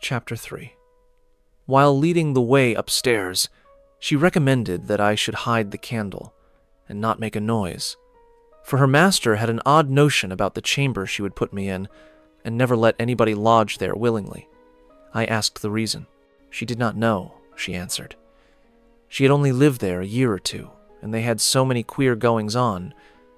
Chapter 3. While leading the way upstairs, she recommended that I should hide the candle and not make a noise, for her master had an odd notion about the chamber she would put me in and never let anybody lodge there willingly. I asked the reason. She did not know, she answered. She had only lived there a year or two, and they had so many queer goings-on,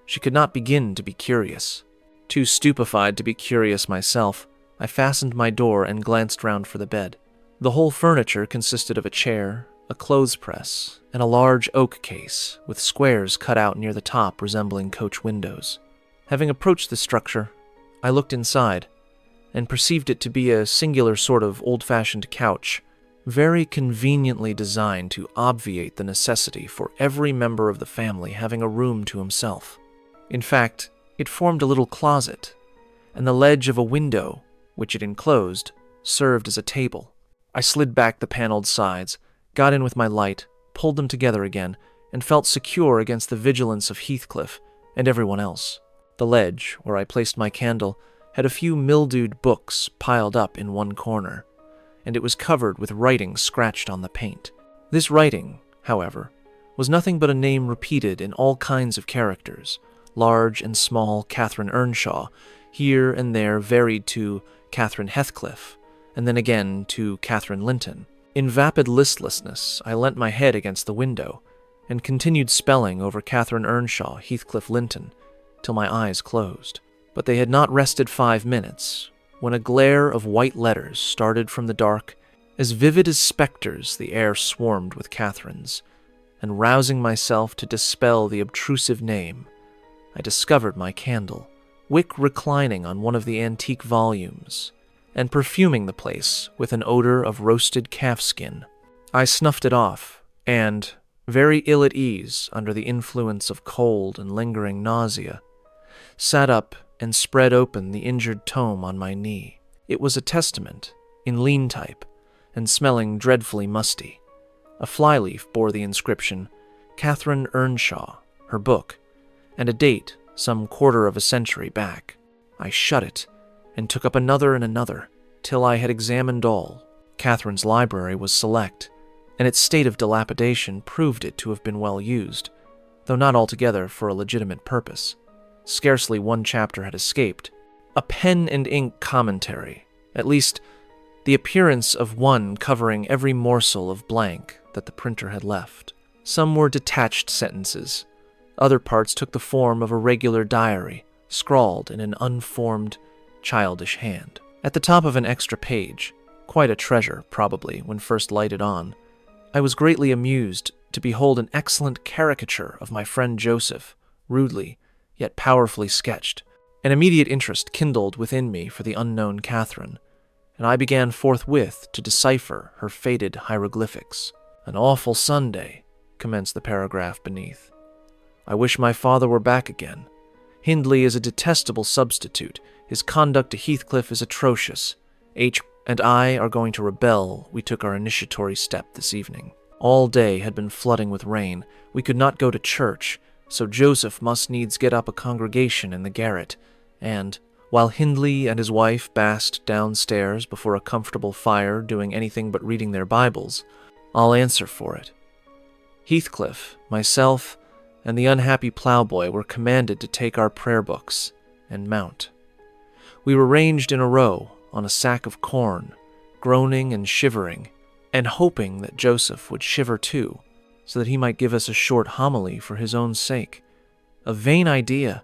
she could not begin to be curious. Too stupefied to be curious myself, I fastened my door and glanced round for the bed. The whole furniture consisted of a chair, a clothes press, and a large oak case with squares cut out near the top resembling coach windows. Having approached the structure, I looked inside and perceived it to be a singular sort of old-fashioned couch, very conveniently designed to obviate the necessity for every member of the family having a room to himself. In fact, it formed a little closet, and the ledge of a window, which it enclosed, served as a table. I slid back the paneled sides, got in with my light, pulled them together again, and felt secure against the vigilance of Heathcliff and everyone else. The ledge, where I placed my candle, had a few mildewed books piled up in one corner, and it was covered with writing scratched on the paint. This writing, however, was nothing but a name repeated in all kinds of characters, large and small Catherine Earnshaw, here and there varied to Catherine Heathcliff, and then again to Catherine Linton. In vapid listlessness, I leant my head against the window, and continued spelling over Catherine Earnshaw, Heathcliff Linton, till my eyes closed. But they had not rested 5 minutes, when a glare of white letters started from the dark. As vivid as spectres, the air swarmed with Catherines, and rousing myself to dispel the obtrusive name, I discovered my candle, wick reclining on one of the antique volumes, and perfuming the place with an odor of roasted calfskin. I snuffed it off, and, very ill at ease under the influence of cold and lingering nausea, sat up and spread open the injured tome on my knee. It was a testament, in lean type, and smelling dreadfully musty. A flyleaf bore the inscription, Catherine Earnshaw, her book, and a date some quarter of a century back. I shut it, and took up another and another, till I had examined all. Catherine's library was select, and its state of dilapidation proved it to have been well used, though not altogether for a legitimate purpose. Scarcely one chapter had escaped. A pen-and-ink commentary, at least the appearance of one covering every morsel of blank that the printer had left. Some were detached sentences. Other parts took the form of a regular diary, scrawled in an unformed, childish hand. At the top of an extra page, quite a treasure, probably, when first lighted on, I was greatly amused to behold an excellent caricature of my friend Joseph, rudely, yet powerfully sketched. An immediate interest kindled within me for the unknown Catherine, and I began forthwith to decipher her faded hieroglyphics. An awful Sunday, commenced the paragraph beneath. I wish my father were back again. Hindley is a detestable substitute. His conduct to Heathcliff is atrocious. H. and I are going to rebel. We took our initiatory step this evening. All day had been flooding with rain. We could not go to church, so Joseph must needs get up a congregation in the garret, and, while Hindley and his wife basked downstairs before a comfortable fire doing anything but reading their Bibles, I'll answer for it. Heathcliff, myself, and the unhappy ploughboy were commanded to take our prayer books and mount. We were ranged in a row on a sack of corn, groaning and shivering, and hoping that Joseph would shiver too, so that he might give us a short homily for his own sake. A vain idea!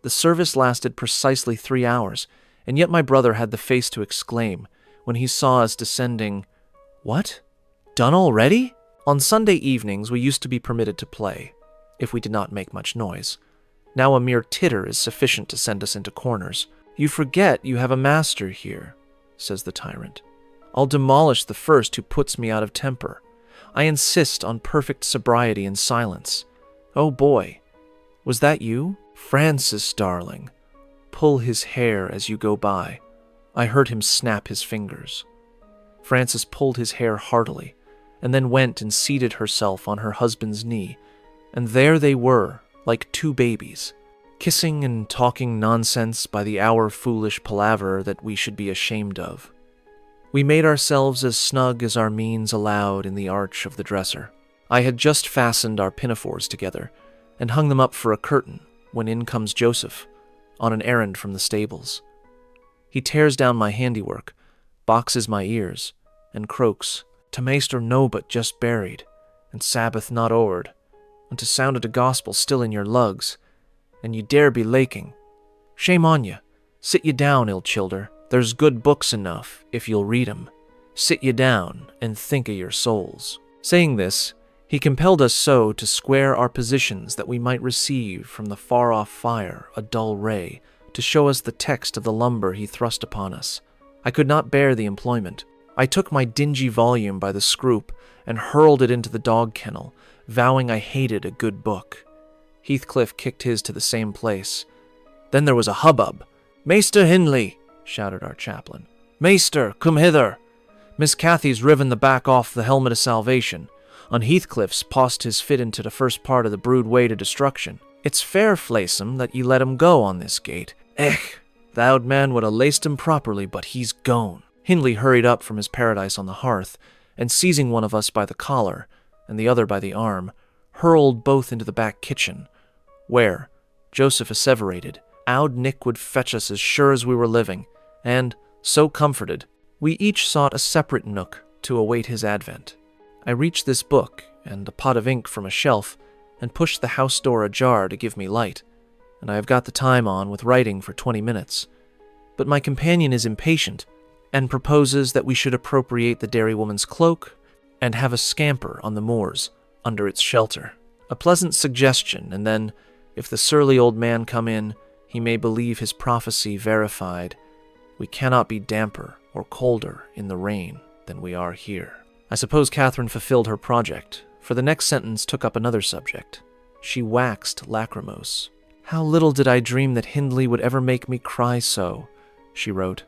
The service lasted precisely 3 hours, and yet my brother had the face to exclaim, when he saw us descending, "What? Done already?" On Sunday evenings we used to be permitted to play, if we did not make much noise. Now a mere titter is sufficient to send us into corners. "You forget you have a master here," says the tyrant. "I'll demolish the first who puts me out of temper. I insist on perfect sobriety and silence. Oh boy, was that you? Francis, darling, pull his hair as you go by." I heard him snap his fingers. Francis pulled his hair heartily, and then went and seated herself on her husband's knee, and there they were, like 2 babies, kissing and talking nonsense by the hour foolish palaver that we should be ashamed of. We made ourselves as snug as our means allowed in the arch of the dresser. I had just fastened our pinafores together and hung them up for a curtain when in comes Joseph, on an errand from the stables. He tears down my handiwork, boxes my ears, and croaks, "To Maester no but just buried, and Sabbath not o'ered, and to sound of the gospel still in your lugs, and you dare be laking. Shame on ye, sit ye down, ill childer, there's good books enough, if you'll read 'em. Sit ye down, and think o' your souls." Saying this, he compelled us so to square our positions that we might receive from the far-off fire a dull ray to show us the text of the lumber he thrust upon us. I could not bear the employment. I took my dingy volume by the scroop and hurled it into the dog kennel, vowing I hated a good book. Heathcliff kicked his to the same place. Then there was a hubbub. "Maester Hindley!" shouted our chaplain. "Maester, come hither! Miss Cathy's riven the back off the helmet of salvation, and Heathcliff's post his fit into the first part of the brood way to destruction. It's fair, Flaysome, that ye let him go on this gate. The oud man would ha' laced him properly, but he's gone." Hindley hurried up from his paradise on the hearth, and seizing one of us by the collar, and the other by the arm, hurled both into the back kitchen, where, Joseph asseverated, oud Nick would fetch us as sure as we were living, and, so comforted, we each sought a separate nook to await his advent. I reached this book and a pot of ink from a shelf, and pushed the house door ajar to give me light, and I have got the time on with writing for 20 minutes. But my companion is impatient, and proposes that we should appropriate the dairywoman's cloak and have a scamper on the moors under its shelter. A pleasant suggestion, and then, if the surly old man come in, he may believe his prophecy verified. We cannot be damper or colder in the rain than we are here. I suppose Catherine fulfilled her project, for the next sentence took up another subject. She waxed lachrymose. "How little did I dream that Hindley would ever make me cry so," she wrote.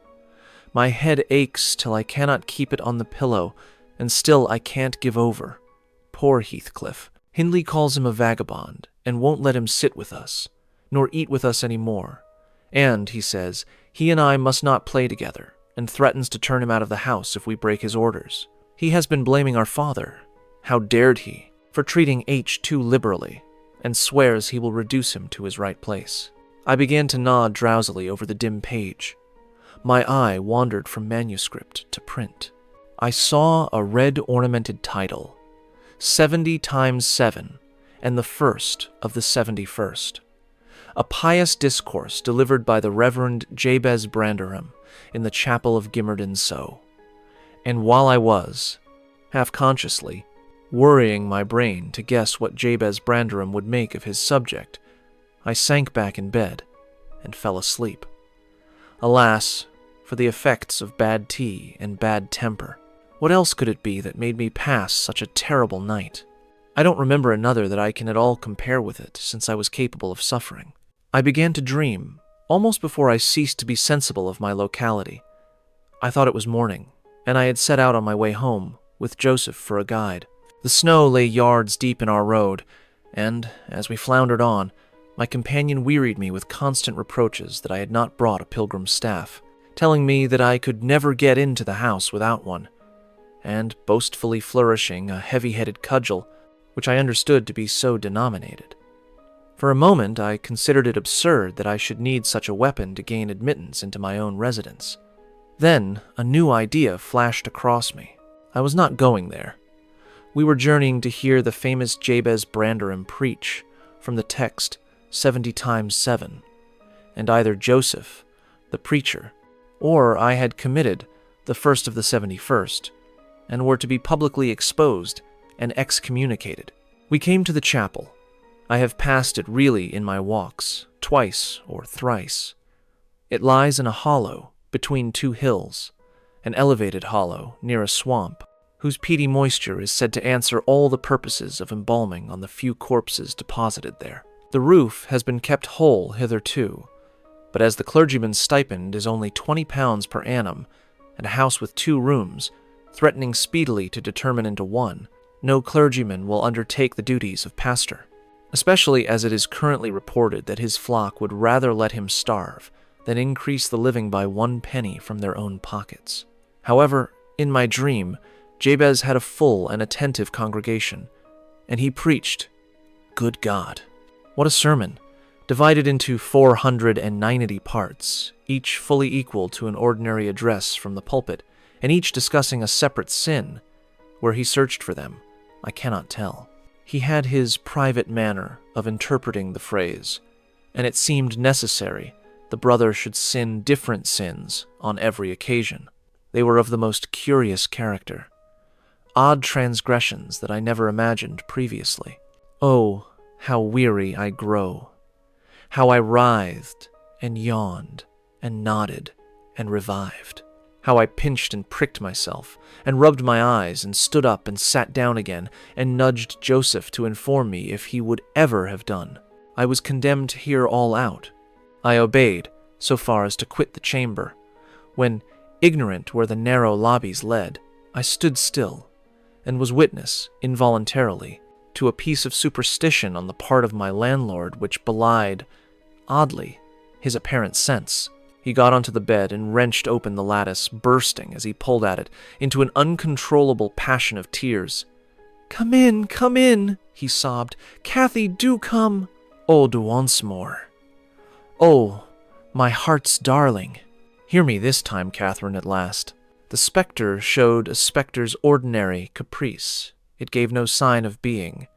"My head aches till I cannot keep it on the pillow, and still I can't give over. Poor Heathcliff. Hindley calls him a vagabond, and won't let him sit with us, nor eat with us any more. And, he says, he and I must not play together, and threatens to turn him out of the house if we break his orders. He has been blaming our father, how dared he, for treating H too liberally, and swears he will reduce him to his right place." I began to nod drowsily over the dim page. My eye wandered from manuscript to print. I saw a red ornamented title, 70 times 7, and the first of the 71st. A pious discourse delivered by the Reverend Jabez Branderham in the chapel of Gimmerdon So. And while I was, half-consciously, worrying my brain to guess what Jabez Branderham would make of his subject, I sank back in bed and fell asleep. Alas, for the effects of bad tea and bad temper. What else could it be that made me pass such a terrible night? I don't remember another that I can at all compare with it since I was capable of suffering. I began to dream, almost before I ceased to be sensible of my locality. I thought it was morning, and I had set out on my way home, with Joseph for a guide. The snow lay yards deep in our road, and, as we floundered on, my companion wearied me with constant reproaches that I had not brought a pilgrim's staff, telling me that I could never get into the house without one, and boastfully flourishing a heavy-headed cudgel, which I understood to be so denominated. For a moment I considered it absurd that I should need such a weapon to gain admittance into my own residence. Then a new idea flashed across me. I was not going there. We were journeying to hear the famous Jabez Branderham preach from the text 70 times 7, and either Joseph, the preacher, or I had committed the first of the 71st, and were to be publicly exposed and excommunicated. We came to the chapel. I have passed it really in my walks, twice or thrice. It lies in a hollow between two hills, an elevated hollow near a swamp, whose peaty moisture is said to answer all the purposes of embalming on the few corpses deposited there. The roof has been kept whole hitherto, but as the clergyman's stipend is only £20 per annum, and a house with 2 rooms, threatening speedily to determine into one, no clergyman will undertake the duties of pastor, especially as it is currently reported that his flock would rather let him starve than increase the living by 1 penny from their own pockets. However, in my dream, Jabez had a full and attentive congregation, and he preached. Good God! What a sermon! Divided into 490 parts, each fully equal to an ordinary address from the pulpit, and each discussing a separate sin. Where he searched for them, I cannot tell. He had his private manner of interpreting the phrase, and it seemed necessary the brother should sin different sins on every occasion. They were of the most curious character, odd transgressions that I never imagined previously. Oh, how weary I grow, how I writhed and yawned and nodded and revived, how I pinched and pricked myself and rubbed my eyes and stood up and sat down again and nudged Joseph to inform me if he would ever have done. I was condemned to hear all out. I obeyed so far as to quit the chamber. When, ignorant where the narrow lobbies led, I stood still and was witness, involuntarily, to a piece of superstition on the part of my landlord which belied, oddly, his apparent sense. He got onto the bed and wrenched open the lattice, bursting, as he pulled at it, into an uncontrollable passion of tears. Come in, he sobbed. Kathy, do come. Oh, once more. Oh, my heart's darling. Hear me this time, Catherine, at last. The spectre showed a spectre's ordinary caprice. It gave no sign of being,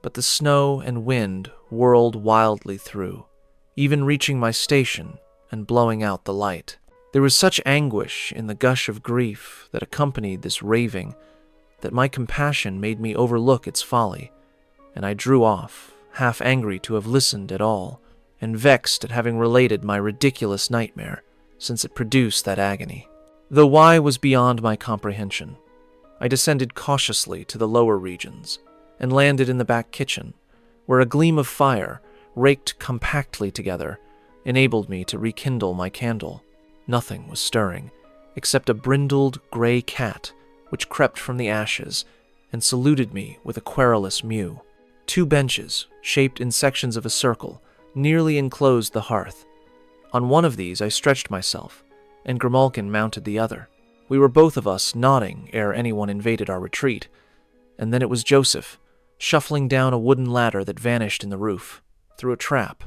but the snow and wind whirled wildly through, even reaching my station and blowing out the light. There was such anguish in the gush of grief that accompanied this raving that my compassion made me overlook its folly, and I drew off, half angry to have listened at all, and vexed at having related my ridiculous nightmare, since it produced that agony. Though why was beyond my comprehension, I descended cautiously to the lower regions, and landed in the back kitchen, where a gleam of fire, raked compactly together, enabled me to rekindle my candle. Nothing was stirring, except a brindled gray cat which crept from the ashes and saluted me with a querulous mew. 2 benches, shaped in sections of a circle, nearly enclosed the hearth. On one of these I stretched myself, and Grimalkin mounted the other. We were both of us nodding ere anyone invaded our retreat, and then it was Joseph, shuffling down a wooden ladder that vanished in the roof, through a trap,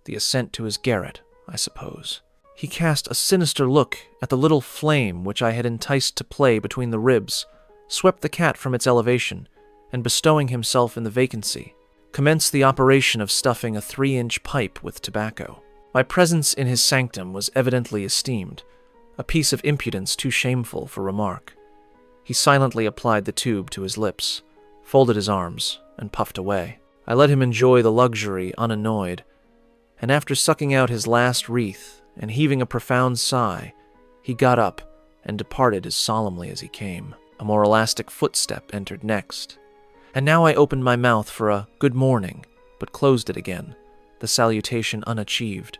the ascent to his garret, I suppose. He cast a sinister look at the little flame which I had enticed to play between the ribs, swept the cat from its elevation, and bestowing himself in the vacancy, commenced the operation of stuffing a 3-inch pipe with tobacco. My presence in his sanctum was evidently esteemed, a piece of impudence too shameful for remark. He silently applied the tube to his lips, folded his arms, and puffed away. I let him enjoy the luxury unannoyed, and after sucking out his last wreath and heaving a profound sigh, he got up and departed as solemnly as he came. A more elastic footstep entered next, and now I opened my mouth for a good morning, but closed it again, the salutation unachieved.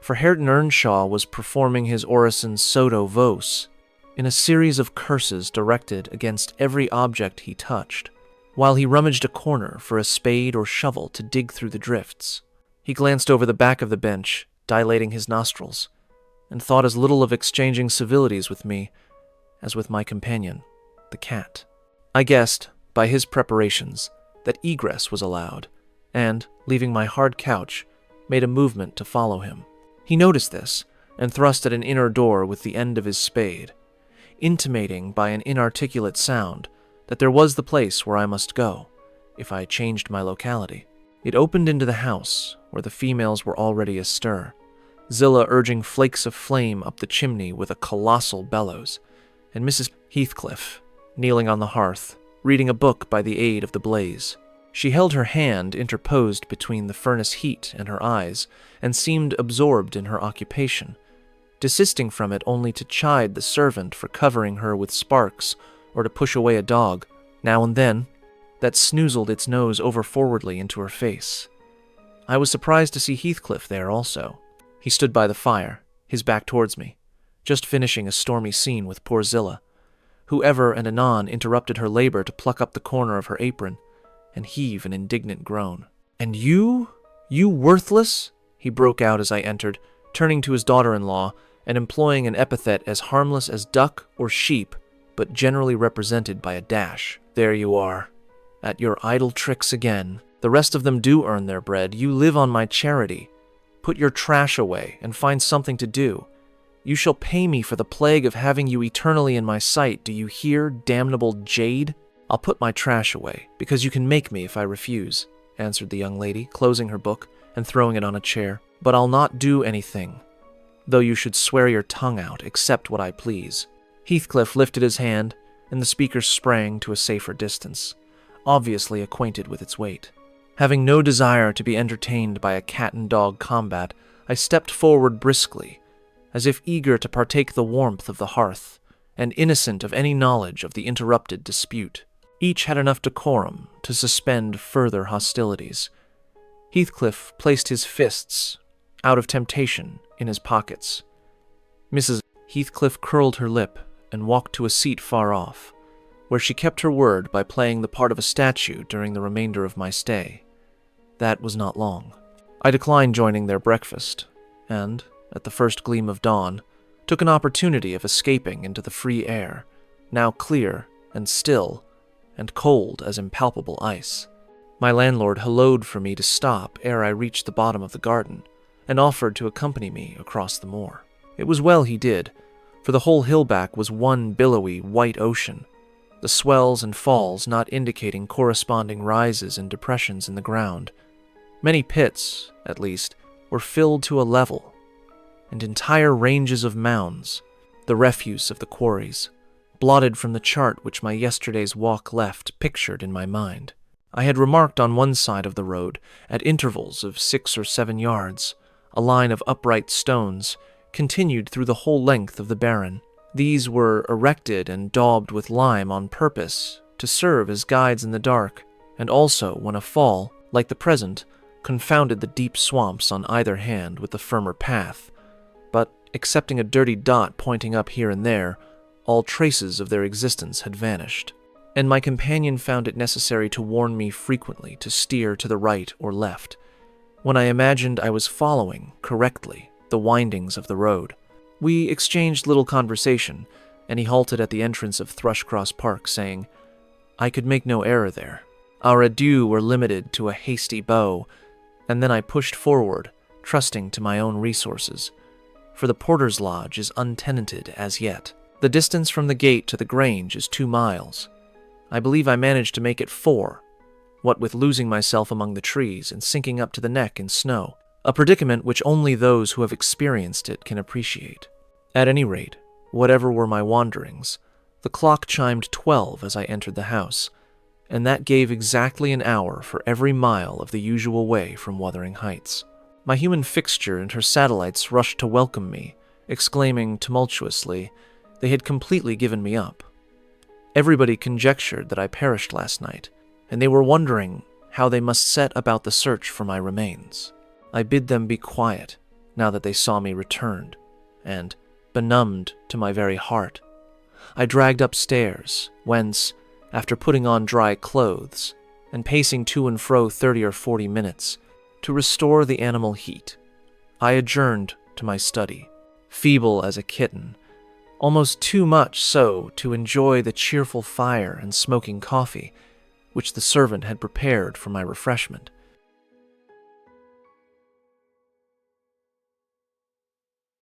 For Hareton Earnshaw was performing his orison sotto voce, in a series of curses directed against every object he touched, while he rummaged a corner for a spade or shovel to dig through the drifts. He glanced over the back of the bench, dilating his nostrils, and thought as little of exchanging civilities with me as with my companion, the cat. I guessed, by his preparations, that egress was allowed, and, leaving my hard couch, made a movement to follow him. He noticed this, and thrust at an inner door with the end of his spade, intimating by an inarticulate sound that there was the place where I must go, if I changed my locality. It opened into the house, where the females were already astir, Zillah urging flakes of flame up the chimney with a colossal bellows, and Mrs. Heathcliff, kneeling on the hearth, reading a book by the aid of the blaze. She held her hand interposed between the furnace heat and her eyes, and seemed absorbed in her occupation, desisting from it only to chide the servant for covering her with sparks, or to push away a dog, now and then, that snoozled its nose over-forwardly into her face. I was surprised to see Heathcliff there also. He stood by the fire, his back towards me, just finishing a stormy scene with poor Zillah, who ever and anon interrupted her labor to pluck up the corner of her apron and heave an indignant groan. "And you worthless?" he broke out as I entered, turning to his daughter-in-law and employing an epithet as harmless as duck or sheep, but generally represented by a dash. "There you are, at your idle tricks again. The rest of them do earn their bread. You live on my charity. Put your trash away and find something to do. You shall pay me for the plague of having you eternally in my sight. Do you hear, damnable jade?" "I'll put my trash away, because you can make me if I refuse," answered the young lady, closing her book and throwing it on a chair. "But I'll not do anything, though you should swear your tongue out, accept what I please." Heathcliff lifted his hand, and the speaker sprang to a safer distance, obviously acquainted with its weight. Having no desire to be entertained by a cat-and-dog combat, I stepped forward briskly, as if eager to partake the warmth of the hearth, and innocent of any knowledge of the interrupted dispute. Each had enough decorum to suspend further hostilities. Heathcliff placed his fists, out of temptation, in his pockets. Mrs. Heathcliff curled her lip and walked to a seat far off, where she kept her word by playing the part of a statue during the remainder of my stay. That was not long. I declined joining their breakfast, and, at the first gleam of dawn, took an opportunity of escaping into the free air, now clear and still, and cold as impalpable ice. My landlord hallooed for me to stop ere I reached the bottom of the garden, and offered to accompany me across the moor. It was well he did, for the whole hillback was one billowy white ocean, the swells and falls not indicating corresponding rises and depressions in the ground. Many pits, at least, were filled to a level, and entire ranges of mounds, the refuse of the quarries, blotted from the chart which my yesterday's walk left pictured in my mind. I had remarked on one side of the road, at intervals of 6 or 7 yards, a line of upright stones continued through the whole length of the barren. These were erected and daubed with lime on purpose to serve as guides in the dark, and also when a fall, like the present, confounded the deep swamps on either hand with the firmer path. But, excepting a dirty dot pointing up here and there, all traces of their existence had vanished, and my companion found it necessary to warn me frequently to steer to the right or left, when I imagined I was following, correctly, the windings of the road. We exchanged little conversation, and he halted at the entrance of Thrushcross Park, saying, "I could make no error there." Our adieux were limited to a hasty bow, and then I pushed forward, trusting to my own resources, for the porter's lodge is untenanted as yet. The distance from the gate to the Grange is 2 miles. I believe I managed to make it 4, what with losing myself among the trees and sinking up to the neck in snow, a predicament which only those who have experienced it can appreciate. At any rate, whatever were my wanderings, the clock chimed 12 as I entered the house, and that gave exactly an hour for every mile of the usual way from Wuthering Heights. My human fixture and her satellites rushed to welcome me, exclaiming tumultuously, they had completely given me up. Everybody conjectured that I perished last night, and they were wondering how they must set about the search for my remains. I bid them be quiet, now that they saw me returned, and, benumbed to my very heart, I dragged upstairs, whence, after putting on dry clothes, and pacing to and fro 30 or 40 minutes, to restore the animal heat, I adjourned to my study, feeble as a kitten, almost too much so to enjoy the cheerful fire and smoking coffee which the servant had prepared for my refreshment.